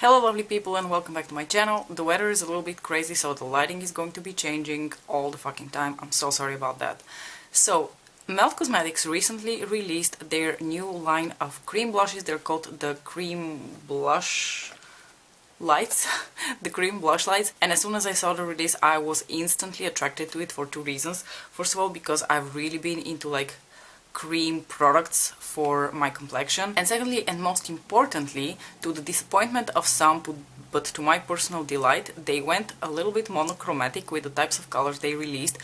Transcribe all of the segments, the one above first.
Hello lovely people and welcome back to my channel. The weather is a little bit crazy, so the lighting is going to be changing all the fucking time. I'm so sorry about that. So, Melt Cosmetics recently released their new line of cream blushes. They're called the Cream Blush Lights, the Cream Blush Lights. And as soon as I saw the release, I was instantly attracted to it for two reasons. First of all, because I've really been into like cream products for my complexion, and secondly and most importantly, to the disappointment of some but to my personal delight, they went a little bit monochromatic with the types of colors they released,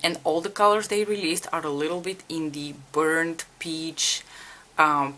and all the colors they released are a little bit in the burnt peach,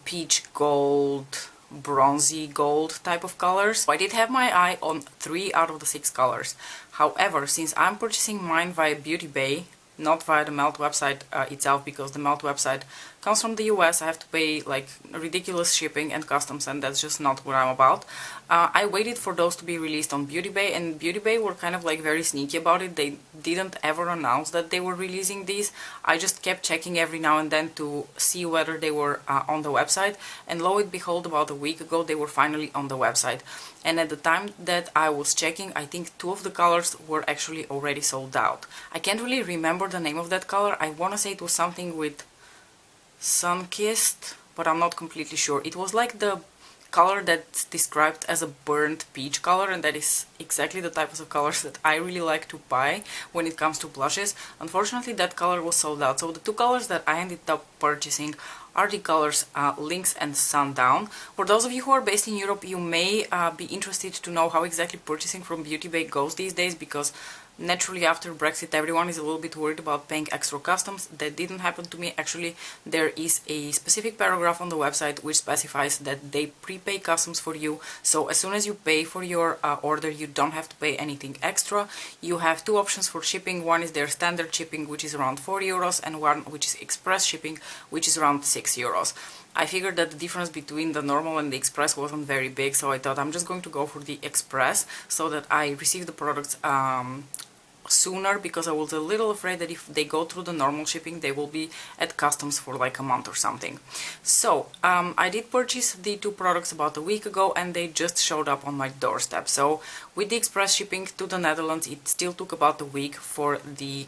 peach gold, bronzy gold type of colors. So I did have my eye on 3 out of the 6 colors. However, since I'm purchasing mine via beautybay, not via the Melt website itself, because the Melt website comes from the US, I have to pay like ridiculous shipping and customs, and that's just not what I'm about. I waited for those to be released on beautybay, and beautybay were kind of like very sneaky about it. They didn't ever announce that they were releasing these. I just kept checking every now and then to see whether they were on the website, and lo and behold, about a week ago they were finally on the website. And at the time that I was checking, I think 2 of the colors were actually already sold out. I can't really remember the name of that color. I want to say it was something with sun-kissed, but I'm not completely sure. It was like the color that's described as a burnt peach color, and that is exactly the types of colors that I really like to buy when it comes to blushes. Unfortunately, that color was sold out, so the 2 colors that I ended up purchasing are the colors Lynx and Sundown. For those of you who are based in Europe, you may be interested to know how exactly purchasing from beautybay goes these days, because naturally after Brexit everyone is a little bit worried about paying extra customs. That didn't happen to me. Actually, there is a specific paragraph on the website which specifies that they prepay customs for you, so as soon as you pay for your order you don't have to pay anything extra. You have 2 options for shipping. One is their standard shipping, which is around 4 euros, and one which is express shipping, which is around 6 euros. I figured that the difference between the normal and the express wasn't very big, so I thought I'm just going to go for the express so that I receive the products sooner, because I was a little afraid that if they go through the normal shipping they will be at customs for like a month or something. So I did purchase the 2 products about a week ago, and they just showed up on my doorstep. So with the express shipping to the Netherlands, it still took about a week for the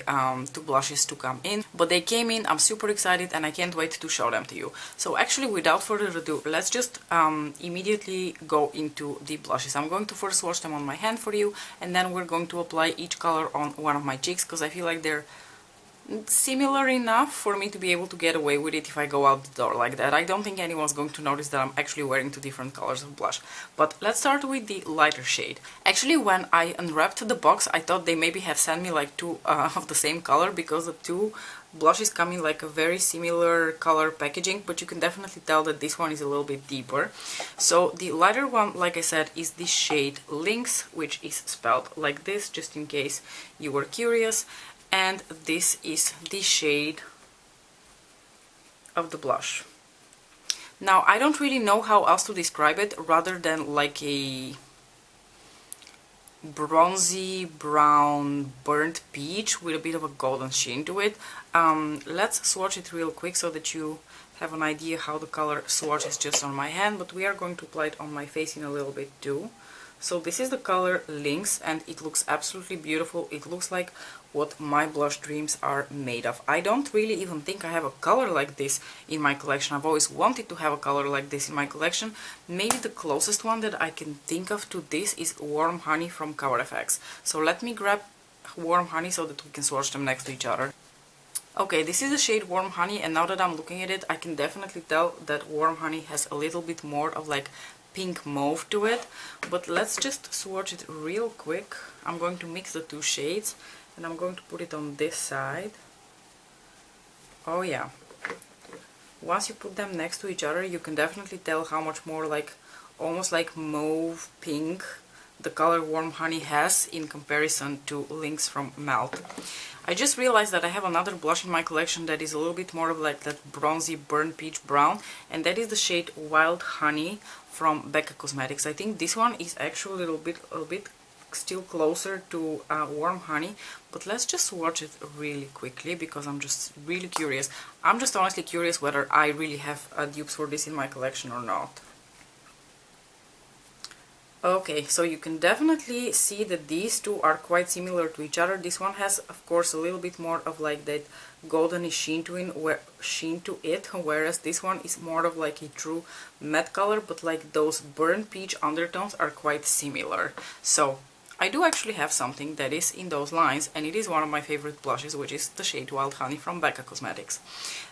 2 blushes to come in, but they came in. I'm super excited and I can't wait to show them to you. So actually, without further ado, let's just immediately go into the blushes. I'm going to first swatch them on my hand for you, and then we're going to apply each color on one of my cheeks, because I feel like they're similar enough for me to be able to get away with it if I go out the door like that. I don't think anyone's going to notice that I'm actually wearing 2 different colors of blush. But let's start with the lighter shade. Actually, when I unwrapped the box, I thought they maybe have sent me like 2 of the same color, because the 2 blushes come in like a very similar color packaging, but you can definitely tell that this one is a little bit deeper. So the lighter one, like I said, is the shade Lynx, which is spelled like this, just in case you were curious. And this is the shade of the blush. Now, I don't really know how else to describe it rather than like a bronzy brown burnt peach with a bit of a golden sheen to it. Let's swatch it real quick so that you have an idea how the color swatches just on my hand, but we are going to apply it on my face in a little bit too. So this is the color Lynx, and it looks absolutely beautiful. It looks like what my blush dreams are made of. I don't really even think I have a color like this in my collection. I've always wanted to have a color like this in my collection. Maybe the closest one that I can think of to this is Warm Honey from Cover FX. So let me grab Warm Honey so that we can swatch them next to each other. Okay, this is the shade Warm Honey, and now that I'm looking at it, I can definitely tell that Warm Honey has a little bit more of like pink mauve to it. But let's just swatch it real quick. I'm going to mix the 2 shades, and I'm going to put it on this side. Oh yeah. Once you put them next to each other, you can definitely tell how much more like, almost like mauve pink, the color Warm Honey has in comparison to Lynx from Melt. I just realized that I have another blush in my collection that is a little bit more of like that bronzy burnt peach brown, and that is the shade Wild Honey from Becca Cosmetics. I think this one is actually a little bit still closer to Warm Honey, but let's just swatch it really quickly because I'm just really curious. I'm just honestly curious whether I really have dupes for this in my collection or not. Okay, so you can definitely see that these two are quite similar to each other. This one has, of course, a little bit more of like that goldenish sheen to it, whereas this one is more of like a true matte color, but like those burnt peach undertones are quite similar. So I do actually have something that is in those lines, and it is one of my favorite blushes, which is the shade Wild Honey from Becca Cosmetics.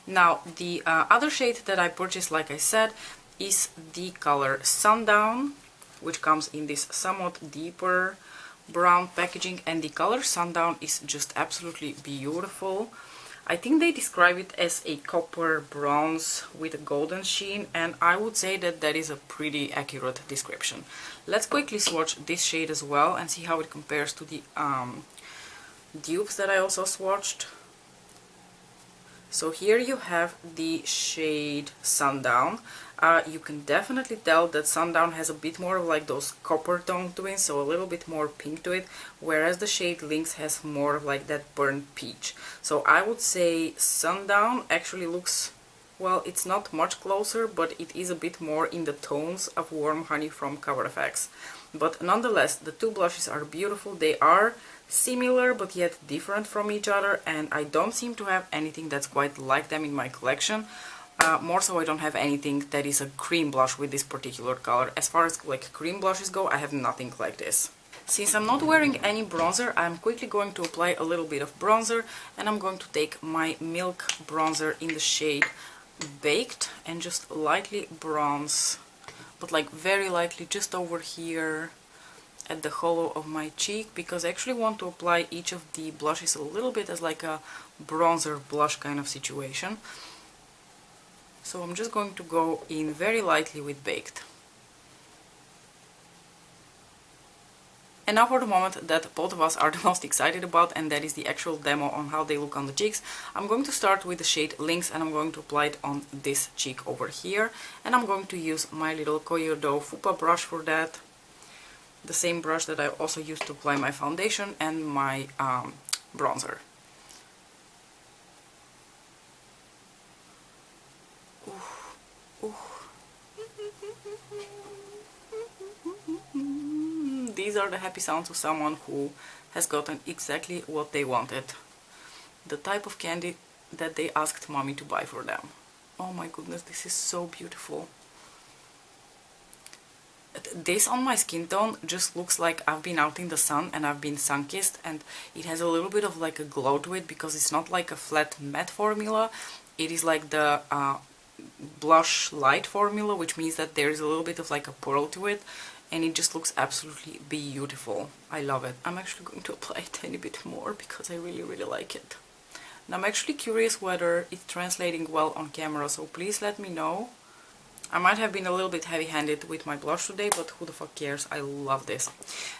Now, the other shade that I purchased, like I said, is the color Sundown, which comes in this somewhat deeper brown packaging, and the color Sundown is just absolutely beautiful. I think they describe it as a copper bronze with a golden sheen, and I would say that that is a pretty accurate description. Let's quickly swatch this shade as well and see how it compares to the dupes that I also swatched. So here you have the shade Sundown. You can definitely tell that Sundown has a bit more of like those copper tone to it, so a little bit more pink to it, whereas the shade Lynx has more of like that burnt peach. So I would say Sundown actually looks, well, it's not much closer, but it is a bit more in the tones of Warm Honey from Cover FX. But nonetheless, the two blushes are beautiful. They are similar but yet different from each other, and I don't seem to have anything that's quite like them in my collection. More so, I don't have anything that is a cream blush with this particular color. As far as like cream blushes go, I have nothing like this. Since I'm not wearing any bronzer, I'm quickly going to apply a little bit of bronzer, and I'm going to take my Milk bronzer in the shade Baked and just lightly bronze, but like very lightly, just over here at the hollow of my cheek, because I actually want to apply each of the blushes a little bit as like a bronzer blush kind of situation. So I'm just going to go in very lightly with Baked. And now for the moment that both of us are the most excited about, and that is the actual demo on how they look on the cheeks. I'm going to start with the shade Lynx, and I'm going to apply it on this cheek over here. And I'm going to use my little Koyodo Fupa brush for that. The same brush that I also used to apply my foundation and my bronzer. These are the happy sounds of someone who has gotten exactly what they wanted. The type of candy that they asked mommy to buy for them. Oh my goodness, this is so beautiful. This on my skin tone just looks like I've been out in the sun and I've been sun-kissed, and it has a little bit of like a glow to it because it's not like a flat matte formula. It is like the blush light formula, which means that there is a little bit of like a pearl to it, and it just looks absolutely beautiful. I love it. I'm actually going to apply a tiny bit more because I really like it. And I'm actually curious whether it's translating well on camera, so please let me know. I might have been a little bit heavy-handed with my blush today, but who the fuck cares? I love this.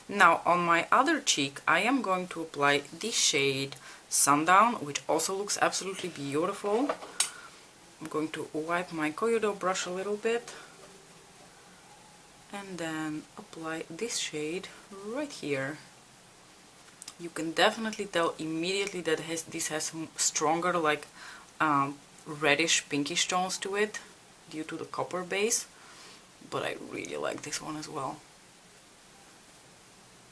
Now, on my other cheek, I am going to apply the shade Sundown, which also looks absolutely beautiful. I'm going to wipe my Koyodo brush a little bit, and then apply this shade right here. You can definitely tell immediately that this has stronger, like reddish pinkish tones to it due to the copper base, but I really like this one as well.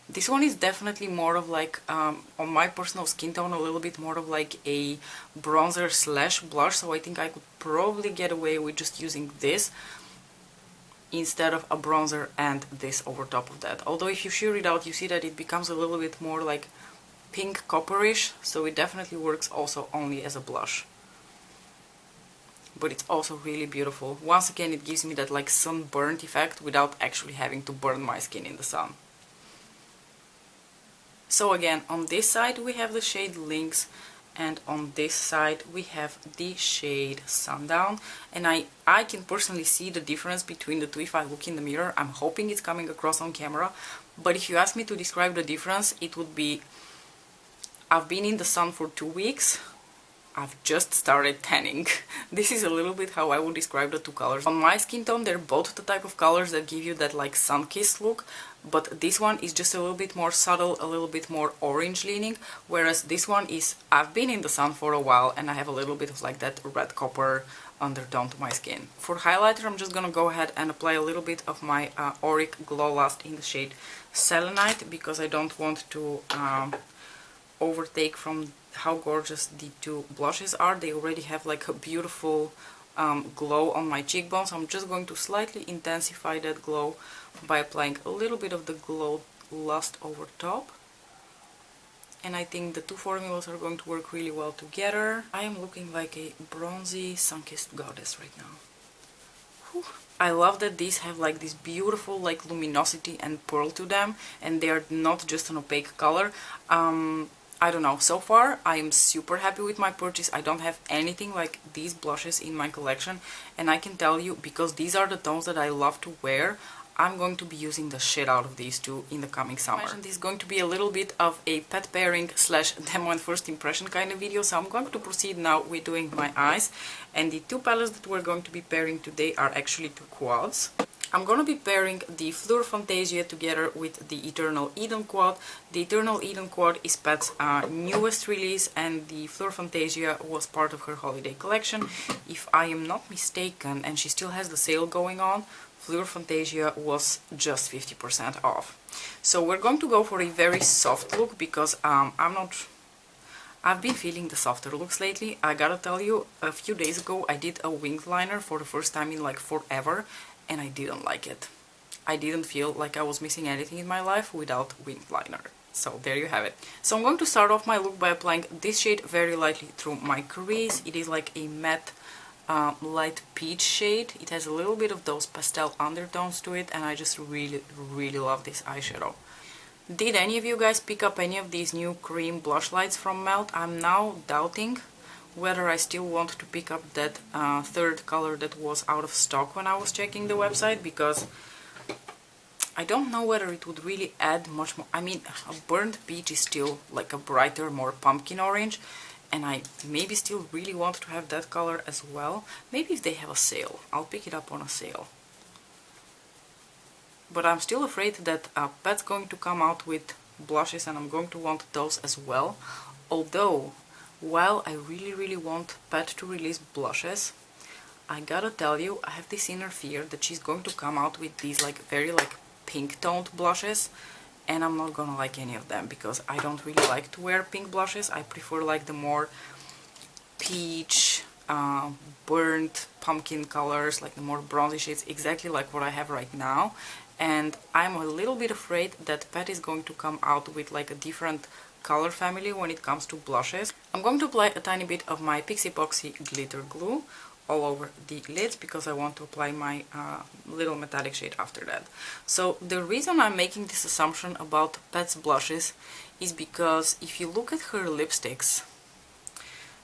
This one is definitely more of like, on my personal skin tone, a little bit more of like a bronzer slash blush, so I think I could probably get away with just using this instead of a bronzer and this over top of that. Although if you shear it out, you see that it becomes a little bit more like pink copperish, so it definitely works also only as a blush. But it's also really beautiful. Once again, it gives me that like sunburnt effect without actually having to burn my skin in the sun. So again, on this side we have the shade Lynx, and on this side we have the shade Sundown, and I can personally see the difference between the two if I look in the mirror. I'm hoping it's coming across on camera, but if you ask me to describe the difference, it would be, I've been in the sun for 2 weeks, I've just started tanning. This is a little bit how I would describe the two colors. On my skin tone, they're both the type of colors that give you that like sun-kissed look, but this one is just a little bit more subtle, a little bit more orange leaning, whereas this one is, I've been in the sun for a while and I have a little bit of like that red copper undertone to my skin. For highlighter, I'm just gonna go ahead and apply a little bit of my Auric Glow Lust in the shade Selenite, because I don't want to overtake from how gorgeous the two blushes are. They already have like a beautiful glow on my cheekbones. I'm just going to slightly intensify that glow by applying a little bit of the Glow Lust over top. And I think the two formulas are going to work really well together. I am looking like a bronzy, sun-kissed goddess right now. Whew. I love that these have like this beautiful like luminosity and pearl to them, and they are not just an opaque color. I don't know, so far I am super happy with my purchase. I don't have anything like these blushes in my collection, and I can tell you, because these are the tones that I love to wear, I'm going to be using the shit out of these two in the coming summer. This is going to be a little bit of a pet pairing slash demo and first impression kind of video, so I'm going to proceed now with doing my eyes. And the two palettes that we're going to be pairing today are actually two quads. I'm going to be pairing the Fleur Fantasia together with the Eternal Eden quad. The Eternal Eden quad is Pat's newest release, and the Fleur Fantasia was part of her holiday collection. If I am not mistaken, and she still has the sale going on, Fleur Fantasia was just 50% off. So we're going to go for a very soft look, because I've been feeling the softer looks lately. I gotta tell you, a few days ago I did a winged liner for the first time in like forever, and I didn't like it. I didn't feel like I was missing anything in my life without winged liner. So there you have it. So I'm going to start off my look by applying this shade very lightly through my crease. It is like a matte light peach shade. It has a little bit of those pastel undertones to it, and I just really love this eyeshadow. Did any of you guys pick up any of these new cream blush lights from Melt? I'm now doubting whether I still want to pick up that third color that was out of stock when I was checking the website, because I don't know whether it would really add much more. I mean, a burnt peach is still like a brighter, more pumpkin orange, and I maybe still really want to have that color as well. Maybe if they have a sale, I'll pick it up on a sale. But I'm still afraid that Pat's going to come out with blushes, and I'm going to want those as well. Although, while I really want Pat to release blushes, I gotta tell you, I have this inner fear that she's going to come out with these like very like pink toned blushes, and I'm not gonna like any of them, because I don't really like to wear pink blushes. I prefer like the more peach, burnt pumpkin colors, like the more bronzy shades, exactly like what I have right now. And I'm a little bit afraid that Pat is going to come out with like a different color family when it comes to blushes. I'm going to apply a tiny bit of my Pixie Epoxy glitter glue all over the lids, because I want to apply my little metallic shade after that. So the reason I'm making this assumption about Pat's blushes is because if you look at her lipsticks,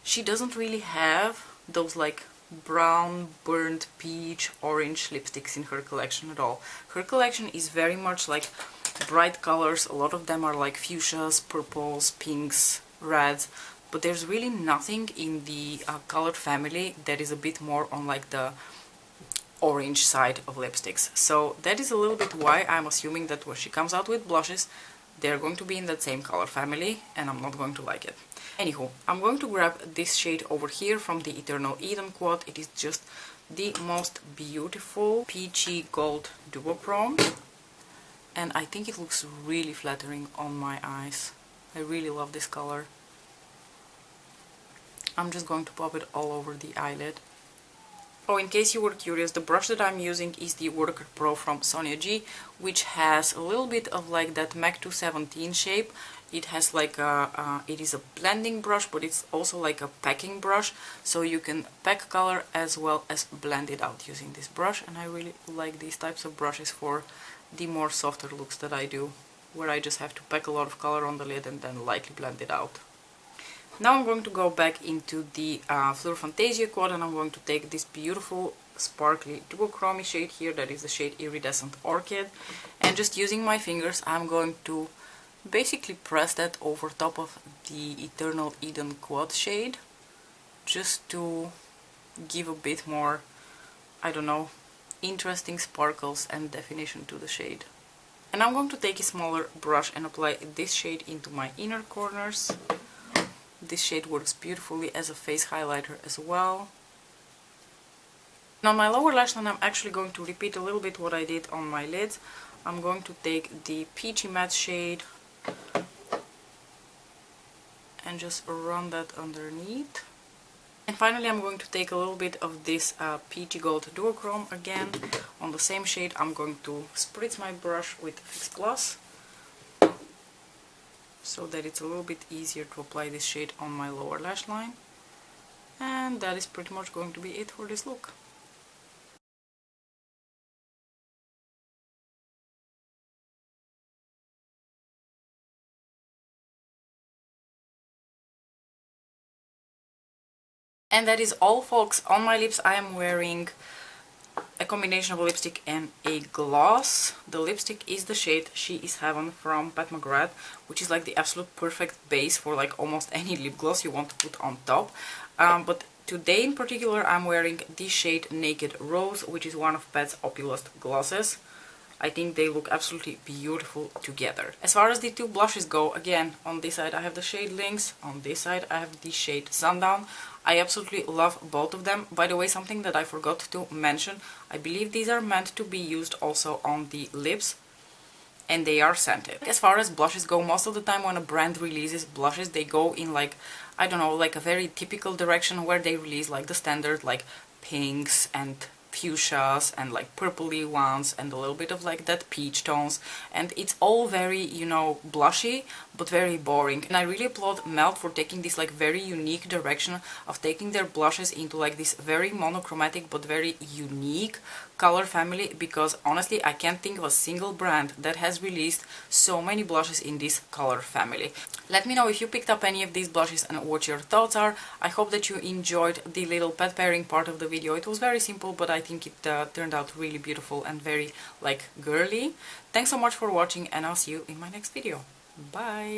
she doesn't really have those like brown, burnt peach, orange lipsticks in her collection at all. Her collection is very much like bright colors. A lot of them are like fuchsias, purples, pinks, reds, but there's really nothing in the colored family that is a bit more on like the orange side of lipsticks. So that is a little bit why I'm assuming that when she comes out with blushes, they're going to be in that same color family, and I'm not going to like it. Anywho, I'm going to grab this shade over here from the Eternal Eden quad. It is just the most beautiful peachy gold duochrome, and I think it looks really flattering on my eyes. I really love this color. I'm just going to pop it all over the eyelid. Oh, in case you were curious, the brush that I'm using is the Worker Pro from Sonia G, which has a little bit of like that MAC 217 shape. It has like it is a blending brush, but it's also like a packing brush, so you can pack color as well as blend it out using this brush. And I really like these types of brushes for the more softer looks that I do, where I just have to pack a lot of color on the lid and then lightly blend it out. Now I'm going to go back into the Fleur Fantasia quad, and I'm going to take this beautiful sparkly duochrome shade here, that is the shade Iridescent Orchid, and just using my fingers I'm going to basically press that over top of the Eternal Eden quad shade, just to give a bit more, I don't know, interesting sparkles and definition to the shade. And I'm going to take a smaller brush and apply this shade into my inner corners. This shade works beautifully as a face highlighter as well. On my lower lash line, I'm actually going to repeat a little bit what I did on my lids. I'm going to take the peachy matte shade and just run that underneath. And finally, I'm going to take a little bit of this peachy gold duochrome again. On the same shade, I'm going to spritz my brush with Fix Plus so that it's a little bit easier to apply this shade on my lower lash line. And that is pretty much going to be it for this look. And that is all, folks. On my lips I am wearing a combination of a lipstick and a gloss. The lipstick is the shade She Is Heaven from Pat McGrath, which is like the absolute perfect base for like almost any lip gloss you want to put on top. But today in particular I'm wearing the shade Naked Rose, which is one of Pat's Opulous glosses. I think they look absolutely beautiful together. As far as the two blushes go, again, on this side I have the shade Lynx, on this side I have the shade Sundown. I absolutely love both of them. By the way, something that I forgot to mention, I believe these are meant to be used also on the lips, and they are scented. As far as blushes go, most of the time when a brand releases blushes, they go in like, I don't know, like a very typical direction where they release like the standard like pinks and fuchsias and like purpley ones and a little bit of like that peach tones, and it's all very, you know, blushy but very boring. And I really applaud Melt for taking this like very unique direction of taking their blushes into like this very monochromatic but very unique color family, because honestly I can't think of a single brand that has released so many blushes in this color family. Let me know if you picked up any of these blushes and what your thoughts are. I hope that you enjoyed the little pet pairing part of the video. It was very simple, but I think it turned out really beautiful and very like girly. Thanks so much for watching, and I'll see you in my next video. Bye!